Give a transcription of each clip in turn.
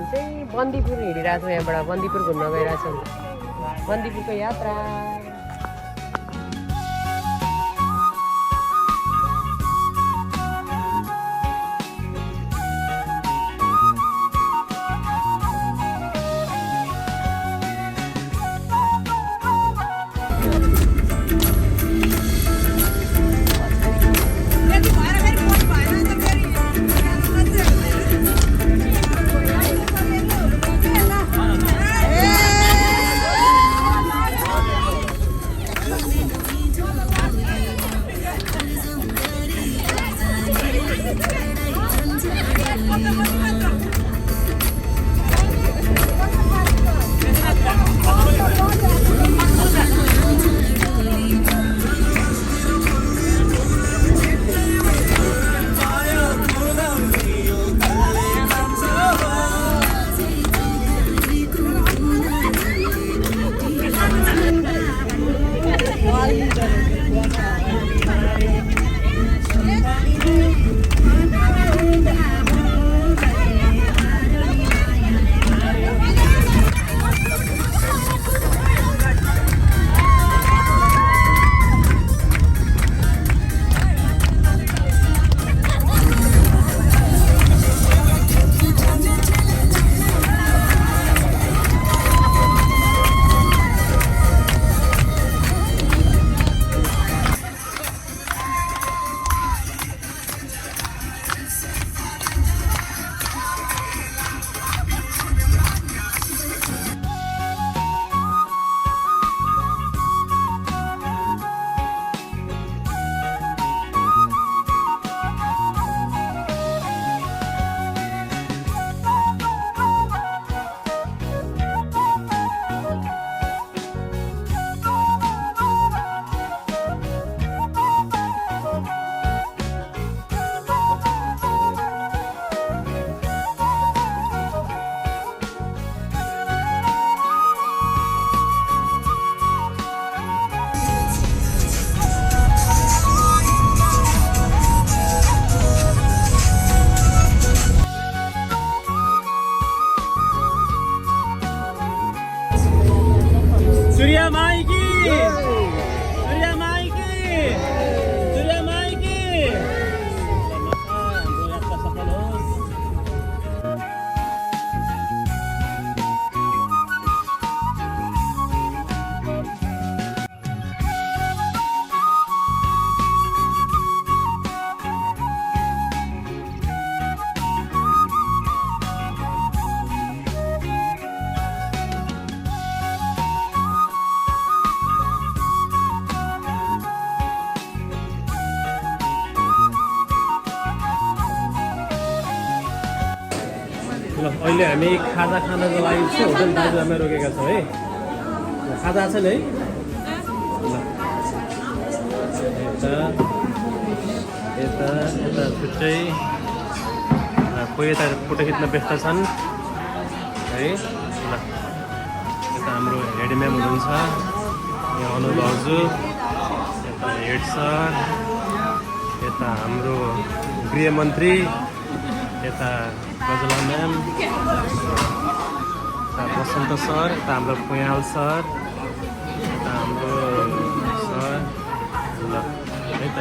हामी चाहिँ बन्दीपुर हिँडिरहेको छौँ। यहाँबाट बन्दीपुर घुम्न गइरहेछौँ। बन्दीपुरको यात्रा। सूर्य माई की, सूर्य माई की, सूर्य माई की। हाम्रो यात्रा सफल होस्। ल अहिले हामी खाजा खानको लागि चाहिँ होटल दाजुभाइमा रोकेका छौँ है। खाजा छ नि है। यता यता छुट्टै कोही यता फोटो खिच्न व्यस्त छन् है। ल यता हाम्रो हेड म्याम हुनुहुन्छ, यहाँ अनु भाउजू, यता हेड सर, यता हाम्रो गृहमन्त्री, यता गजला म्याम, यता बसन्त सर, यता हाम्रो पुयाल सर, यता हाम्रो सर। ल है त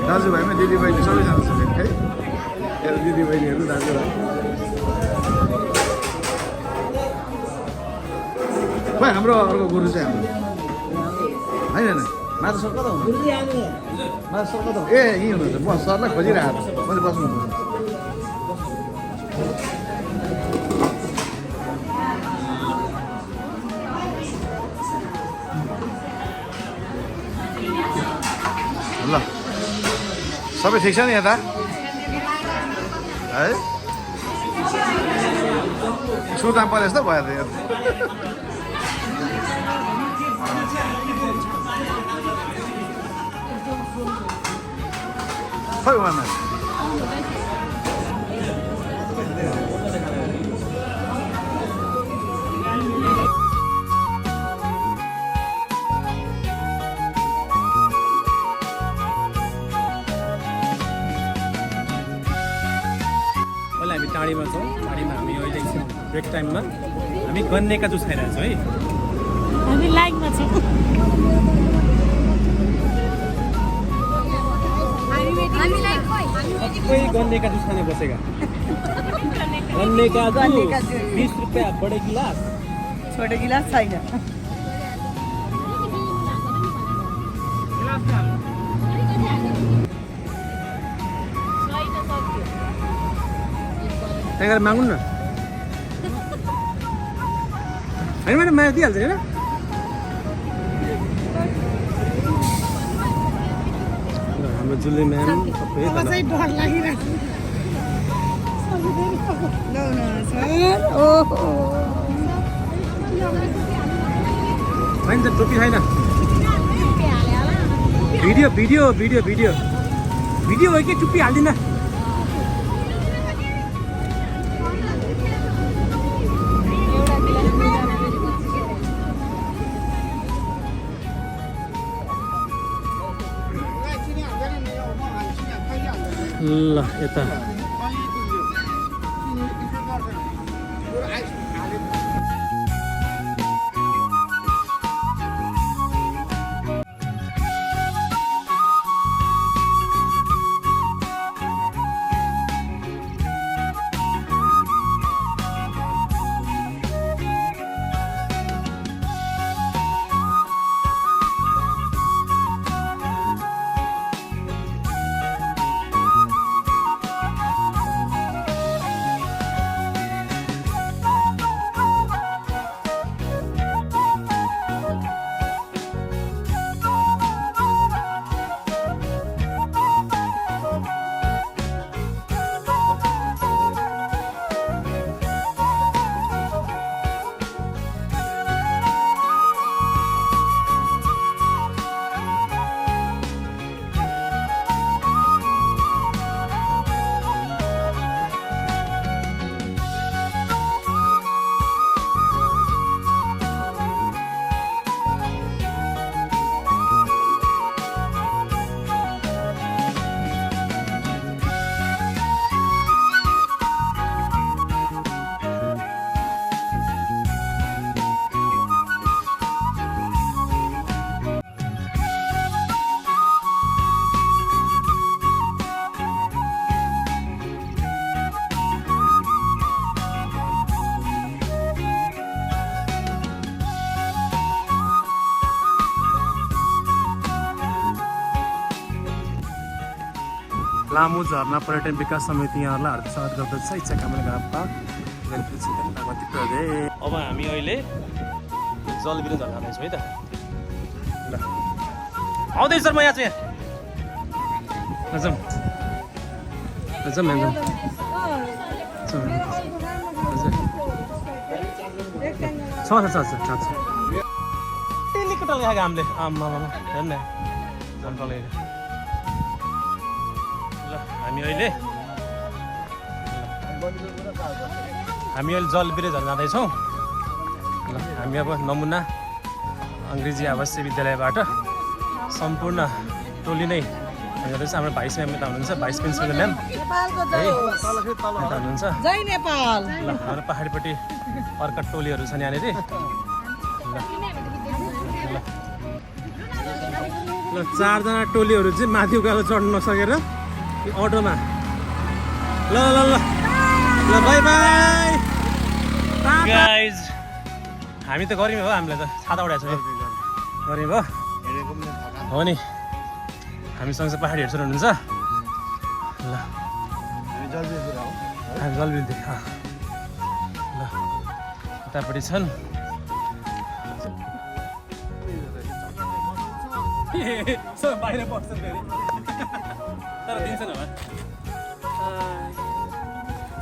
दाजुभाइमा दिदीबहिनी सबैजना छ है। दिदीबहिनीहरू दाजुभाइ खोइ हाम्रो अर्को गुरु चाहिँ हाम्रो होइन माधव सर कता हुनुहुन्छ? माधव सर कता ए यहीँ हुनुहुन्छ। म सरलाई खोजिरहेको मैले बस्नु ल सबै ठिक छ नि यता है? सुर्ताम परे जस्तो भयो त यो। खै उहाँ टाढीमा छौँ। टाढीमा हामी अहिले एकछिन ब्रेक टाइममा हामी गन्नेका जुस खाइरहेको छौँ है। हामी लाइनमा छौँ। सबै गन्नेका जुस खाने बसेका। गन्नेका जुस 20 रुपियाँ बडे गिलास। छोटो गिलास छैन। त्यहाँ माग्नु न। होइन मैले माया दिइहाल्छ होइन। हाम्रो जुली म्याम सबै डर लागिरहेको छैन त टोपी छैन। Video video video video video हो कि टुप्पी हाल्दिन। ल यता लामो झरना पर्यटन विकास समिति यहाँहरूलाई हार्दिक स्वागत गर्दछ। इच्छा कामना गापा अब हामी अहिले जलबिरे झर्ना जाँदैछौँ है त। ल आउँदैछ सर म यहाँ चाहिँ हेलिकप्टर खाएको हामीले आम्मा हेर्न जङ्गल हामी अहिले जलबिरे झर्न जाँदैछौँ। ल हामी अब नमुना अङ्ग्रेजी आवासीय विद्यालयबाट सम्पूर्ण टोली नै हाम्रो भाइस म्याम यता हुनुहुन्छ, भाइस प्रिन्सिपल म्याम यता हुनुहुन्छ। जय नेपाल। ल हाम्रो पहाडीपट्टि अर्का टोलीहरू छन् यहाँनिर। ल 4 जना टोलीहरू चाहिँ माथि उकालो चढ्न नसकेर अटोमा ल ल ल ल बाई बाई गाइज। हामी त गर्मी हो, हामीलाई त छाता उडाएको छ गर्मी भयो हो नि। हामी सँगसँगै पहाडीहरू चाहिँ हुनुहुन्छ। ल हामी जलबिरे ल उतापट्टि छन् बाहिर बस्छन् फेरि तर दिन्छन् होला।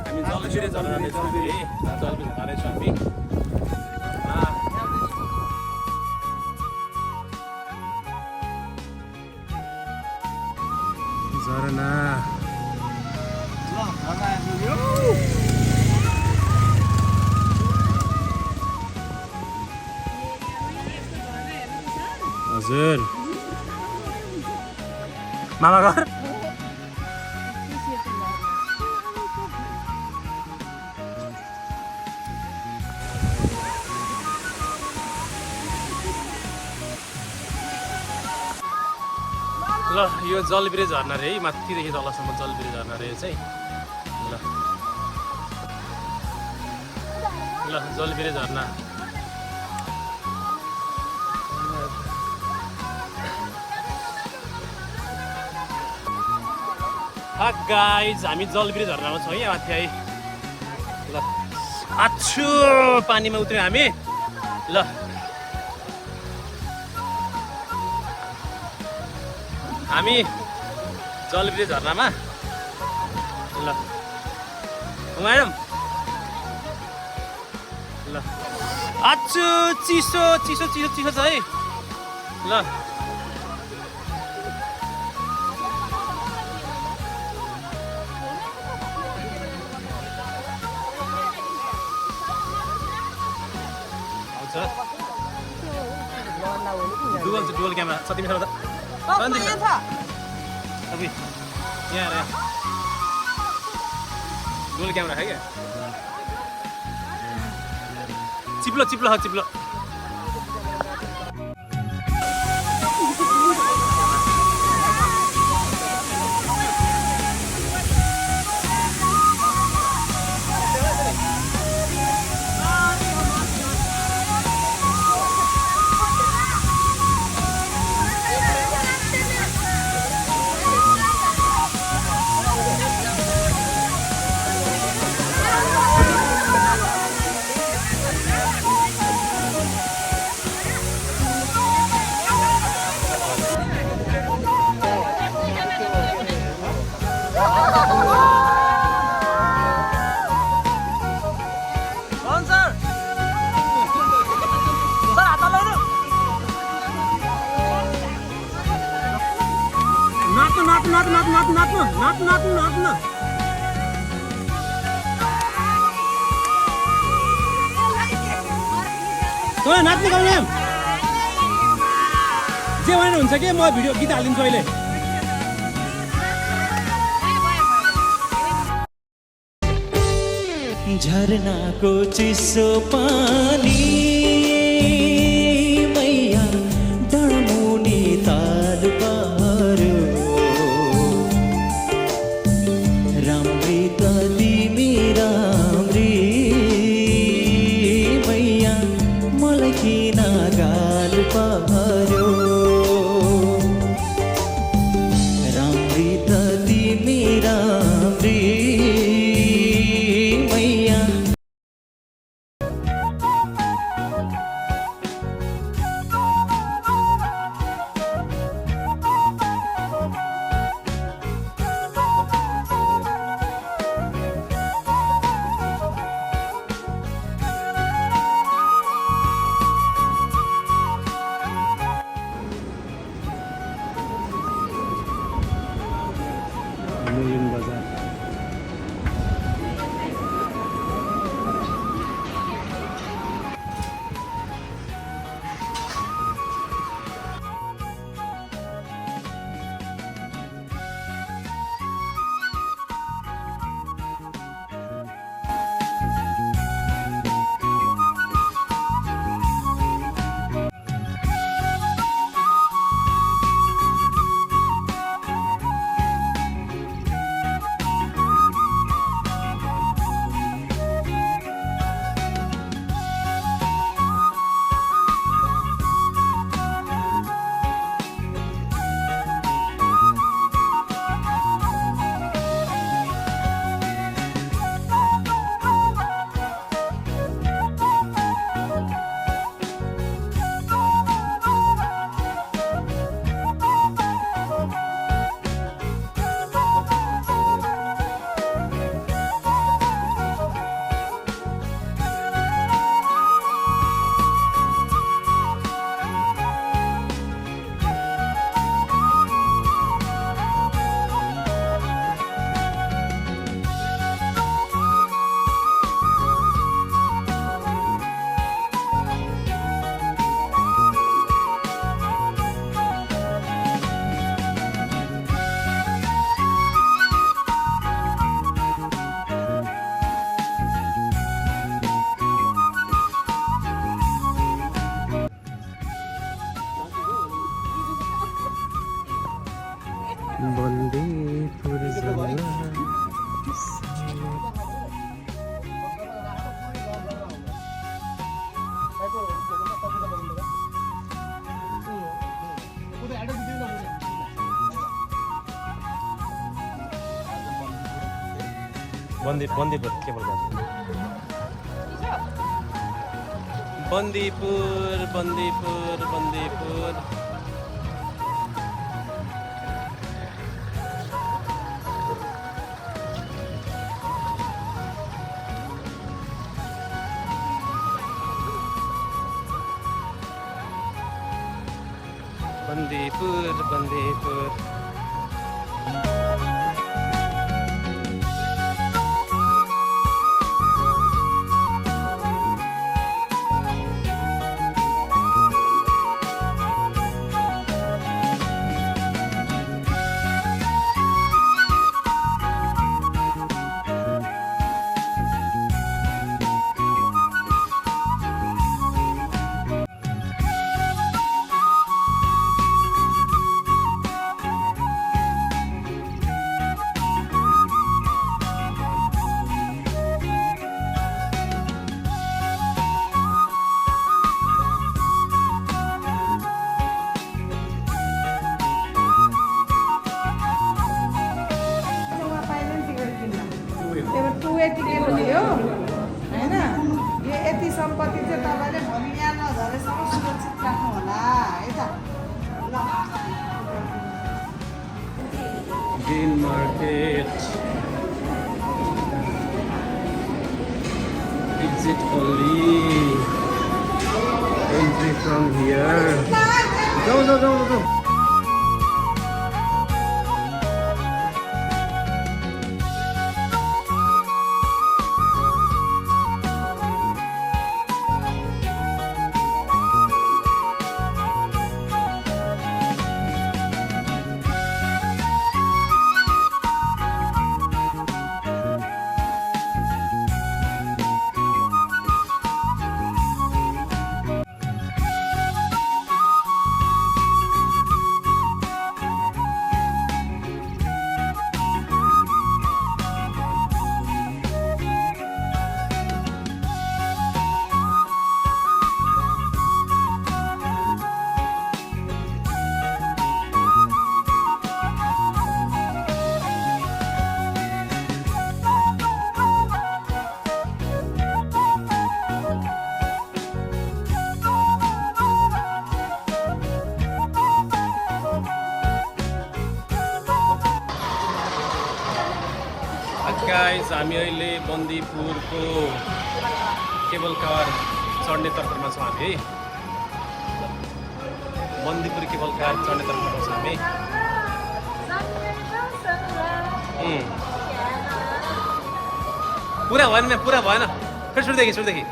हामी जलबिरे झर्न जाँदैछौँ फेरि जलबिरे झर्दैछौँ हामी। झरना हजुर मामा घर ल यो जलबिरे झर्ना रे है माथिदेखि तलसम्म जलबिरे झर्ना रे चाहिँ ल ल जलबिरे झर्ना गाइज हामी जलबिरे झर्नामा छौँ यहाँ माथि है ल आछु पानीमा उत्रयौँ हामी ल हामी जलबिरे झर्नामा ल म्याडम ल आछु चिसो चिसो चिसो चिसो छ है ल डुअल क्यामेरा छ तिमीसँग त अभी यहाँ आएर डुअल क्यामेरा है क्या चिप्लो चिप्लो ह चिप्लो नाच्ने गाउने जे भने हुन्छ कि म भिडियो गीत हालिदिन्छु अहिले झरनाको चिसो पानी मैया डढमुनि ताल पारो राम्री त तिमी राम्री मैया मलाई किन गाल पारो राम्री त तिमी राम्री बन्दीपुर केबल कार बन्दीपुर बन्दीपुर होइन यो यति सम्पत्ति चाहिँ तपाईँले भोलि यहाँ नझरेसम्म सुरक्षित राख्नु होला है त ल Green market. Exit only. Entry from here. Go. Guys हामी अहिले बन्दीपुरको केबल कार चढ्ने तर्फमा छौँ हामी है बन्दीपुर केबल कार चढ्ने तर्फमा छौँ हामी पुरा भएन पुरा भएन फेरि सुरुदेखि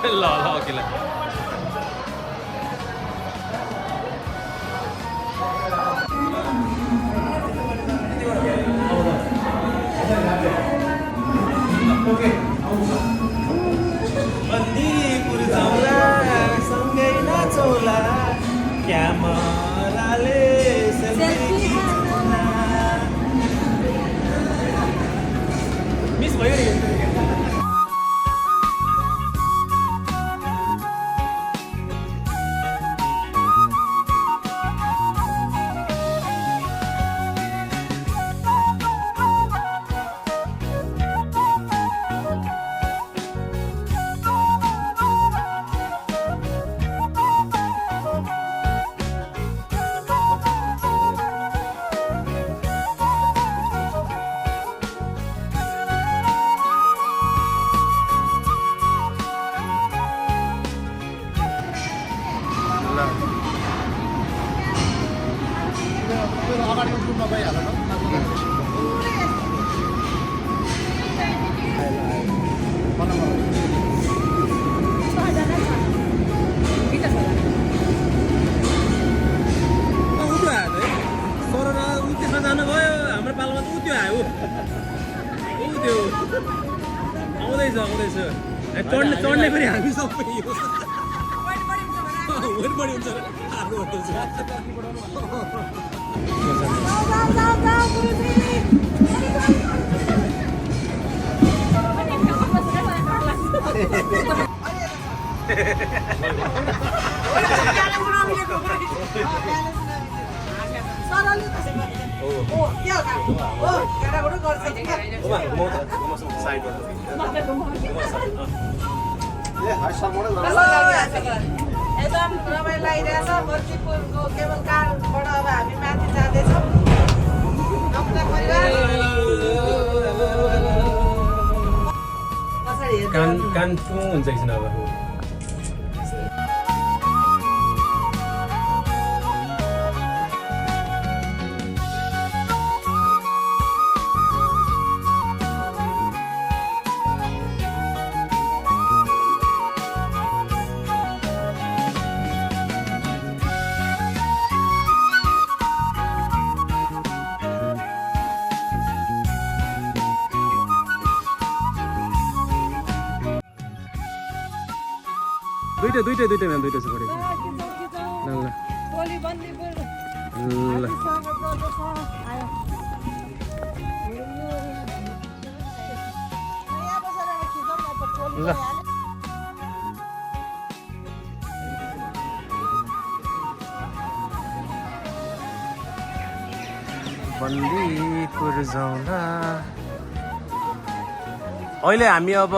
ल ओके ल बन्दीपुर जाउँला सँगै नाचौला क्यामेराले सेल्फी खिचौला मिस भयो नि चढ्ने पनि हामी सबै बढी हुन्छ सरले केटाकेटी गर्छ एकदम रमाइलो लागिरहेछ बर्तीपुरको केबल कारबाट अब हामी माथि जाँदैछौँ अपना परिवार कसरी हेर्नु कान चु हुन्छ एकछिन अब दुईटै म्याम दुईटै छ पढेको ल ल टोली बन्दीपुर ल ल बन्दीपुर जाउँला अहिले हामी अब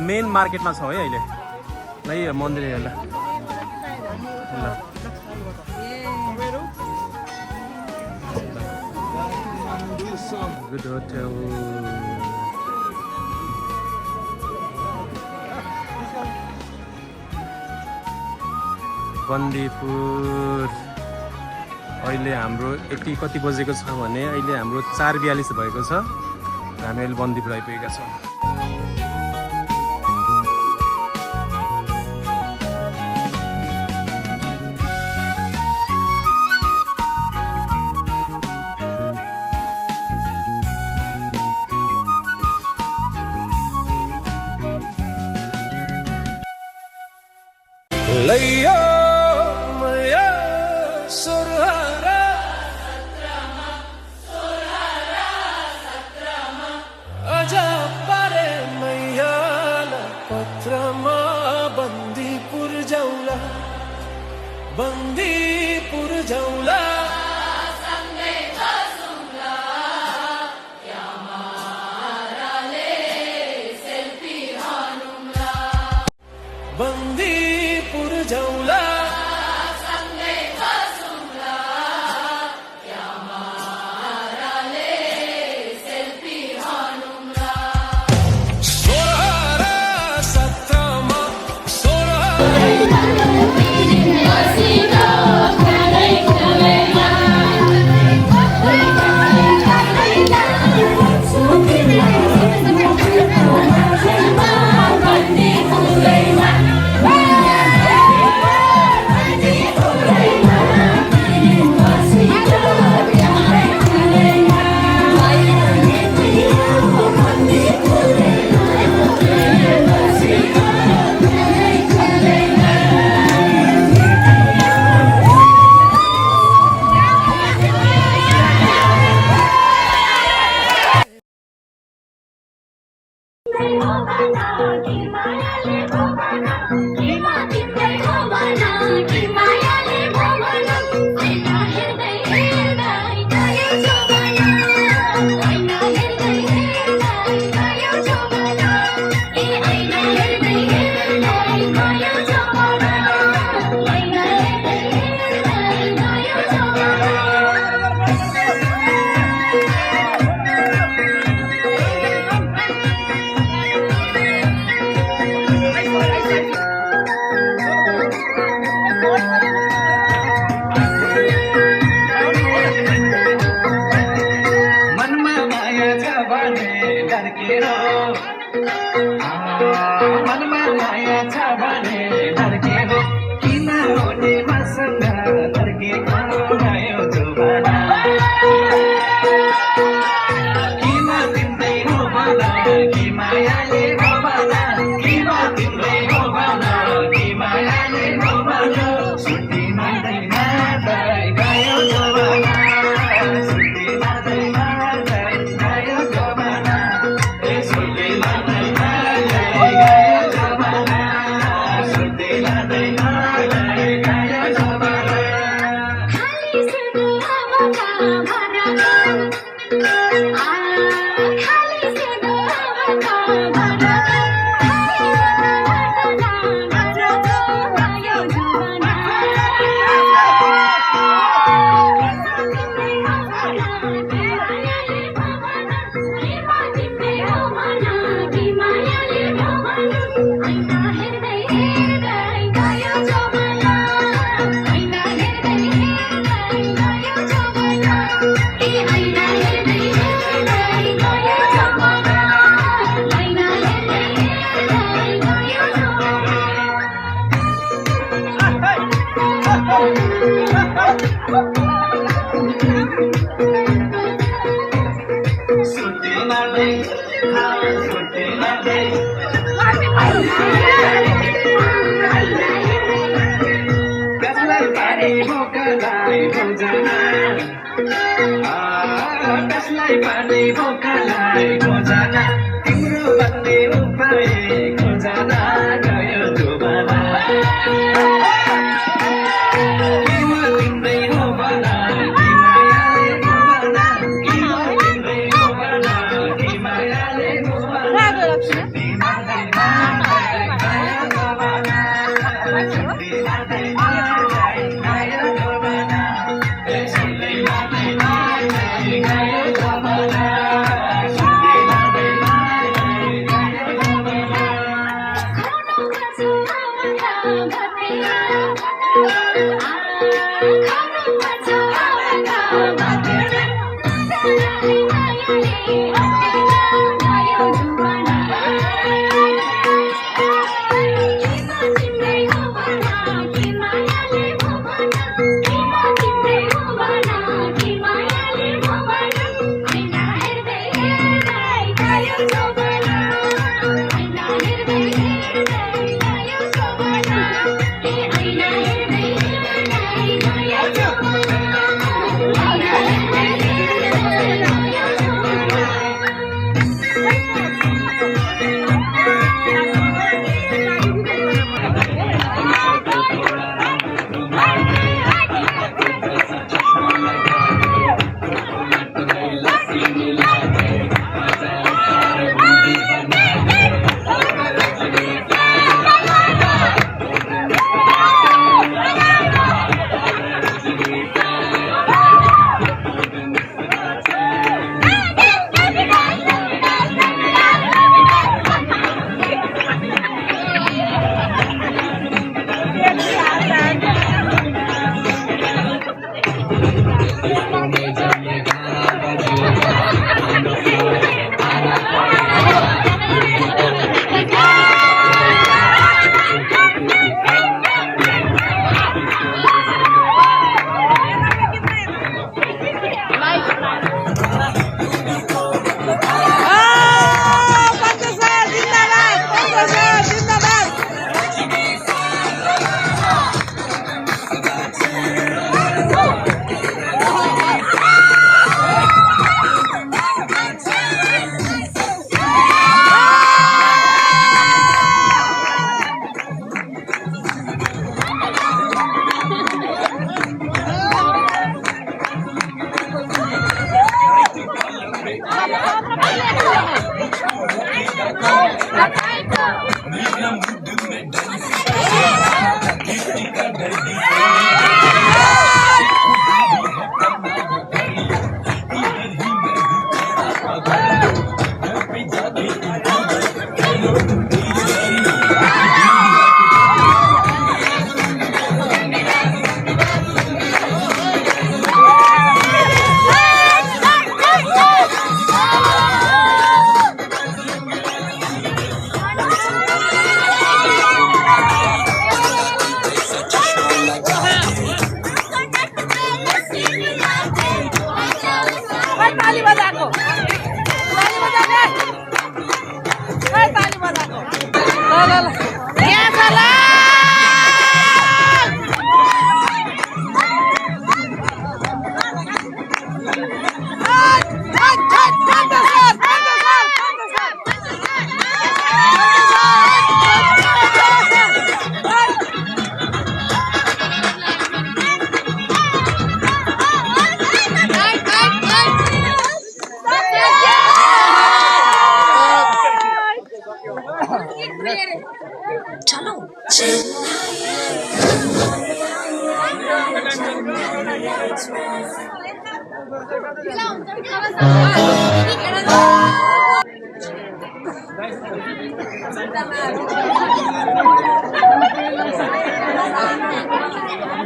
मेन मार्केटमा छौँ है अहिले ल यो मन्दिर हेर्ला ल गुड होटल बन्दीपुर अहिले हाम्रो यति कति बजेको छ भने अहिले हाम्रो 4:42 भएको छ हामी अहिले बन्दीपुर आइपुगेका छौँ लैया मया सुरहारा अजा पारे मैया पत्रमा बन्दीपुर जाउला बन्दीपुर जाउला बन्दीपुर जाउला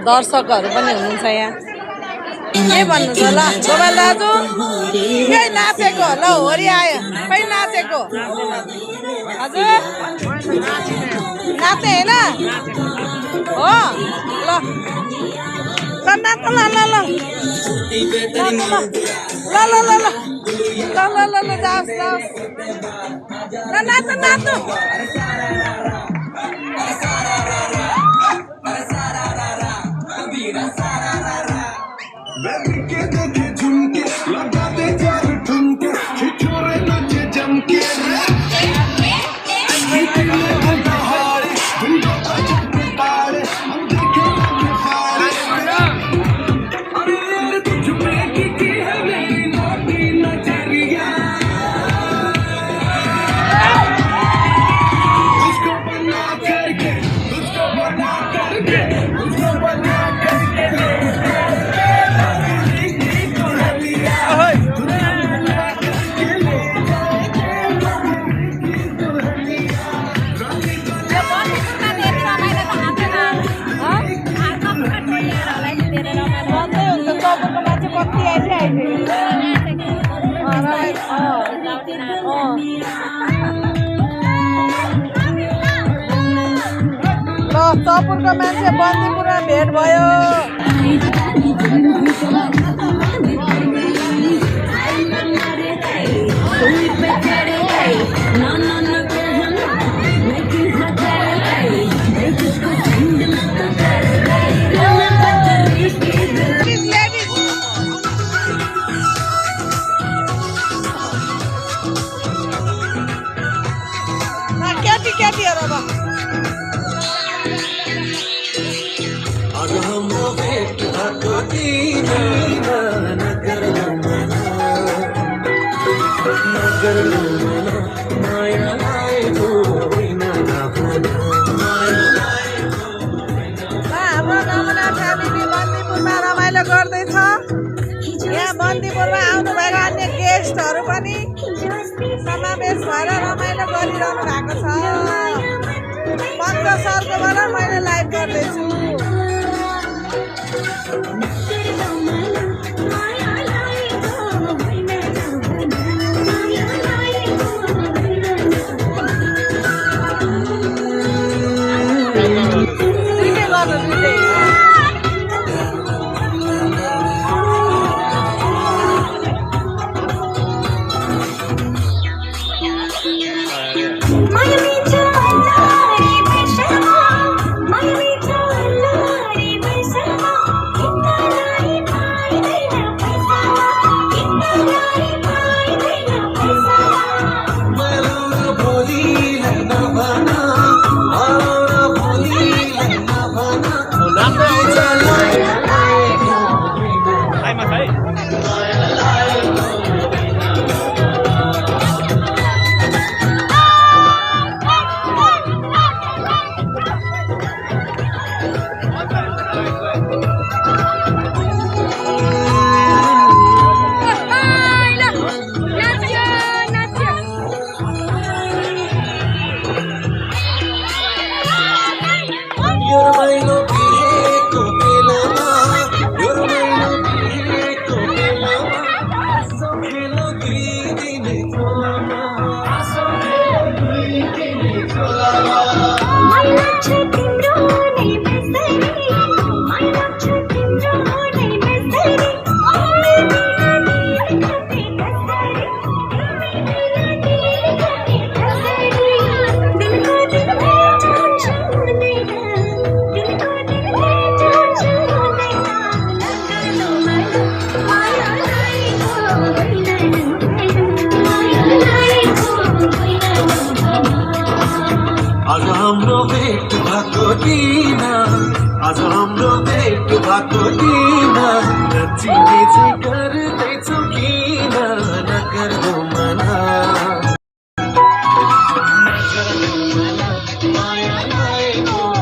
दर्शकहरू पनि हुनुहुन्छ यहाँ के भन्नु छ ल गोपाल दाजु के नाचेको ल होरी आयो खै नाचेको हजुर नाचे होइन हो ल नाच ल ल ल ल जाओस् जाओस् ल नाच्नु नाच्नु चपुरको मान्छे बन्दीपुरमा भेट भयो केटी केटीहरू अब रमाइलो गर्दैछ यहाँ बन्दीपुरमा आउनुभएका अन्य गेस्टहरू पनि समावेश भएर रमाइलो गरिरहनु भएको छ पञ्च सर्कोबाट मैले लाइभ गर्दैछु आज हाम्रो भेट भएको दिन चिने चाहिँ गर्दैछौ किन नगर्नु मना माया लागेको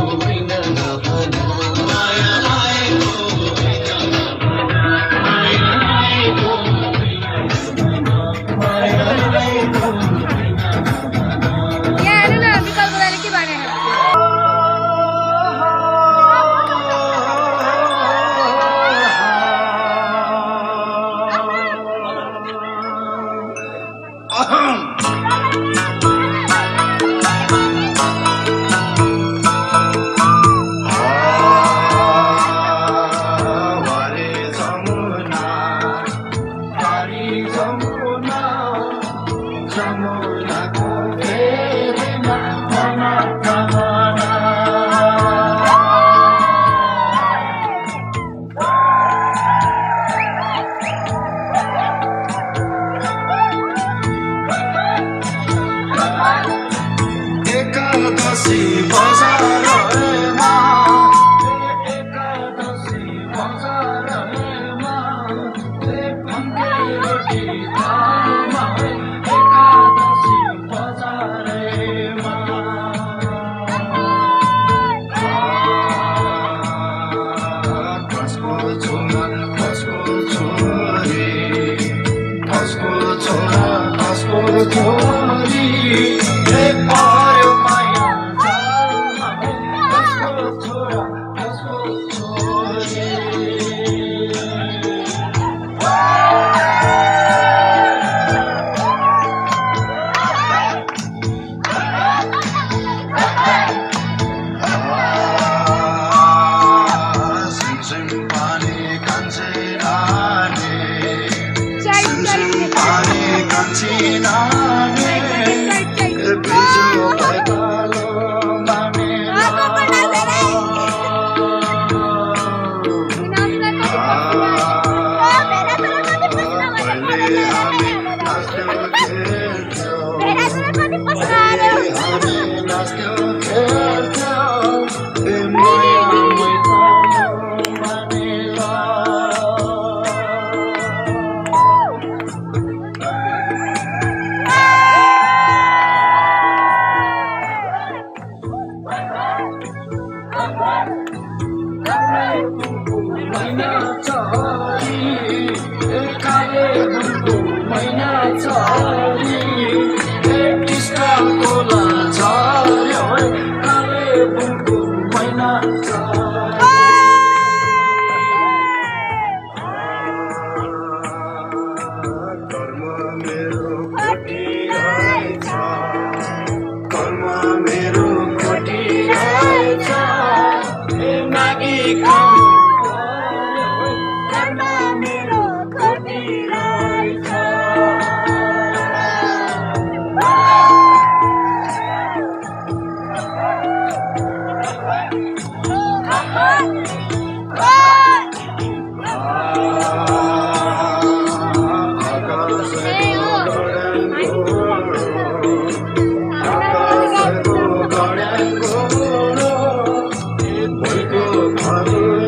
एकादशी बजारमा एकादशी बजारमा फन्के रोटी खामा एकादशी बजारमा कसको छोरा कसको छोरी कसको छोरा कसको छोरी पायो माया जालमा कसको छोरा कसको छोरी सिमसिम पानी कान्छे नानी सिमसिम पानी कान्छे नानी बिजु भैकालो मामेला पहिले हामी नाच्थ्यौं खेल्थ्यौं हामी नाच्थ्यौं खेल्थ्यौं माया मैदानो मामेला मैना चरी काले बुलको मैना चरी टिस्टा कोला झर्यो काले बुलको मैना कर्म मेरो खटिरहेछ कर्म मेरो खटिरहेछ मागी खानु कर्म मेरो खटिरहेछ आकाशको गड्याङ्गो भुइँको घरको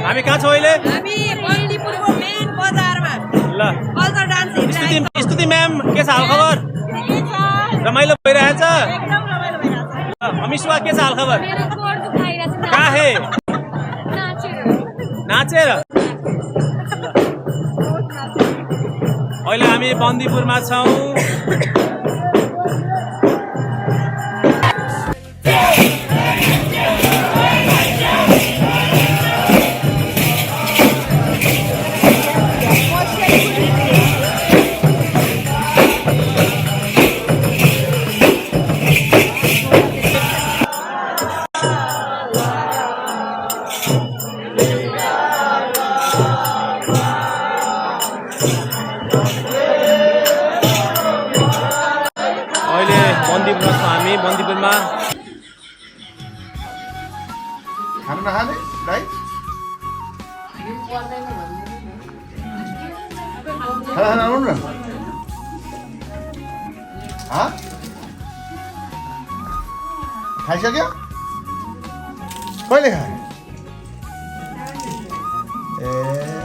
हामी कहाँ छौँ अहिले हामी बन्दीपुरको मेन बजारमा ल कल्चर डान्स हेरिरहेको स्तुति म्याम के छ हालखबर छ। रमाइलो भइरहेछ एकदम रमाइलो भइरहेको छ। अमिश्वा के छ हालखबर मेरो गोड दुखाइरहेछ कहाँ हे नाचेर नाचेर अहिले हामी बन्दीपुरमा छौँ अहिले बन्दीपुरमा छौँ हामी बन्दीपुरमा खाना नखाने भाइ खाना खाना आउनु न खाइसक्यो कहिले खाए ए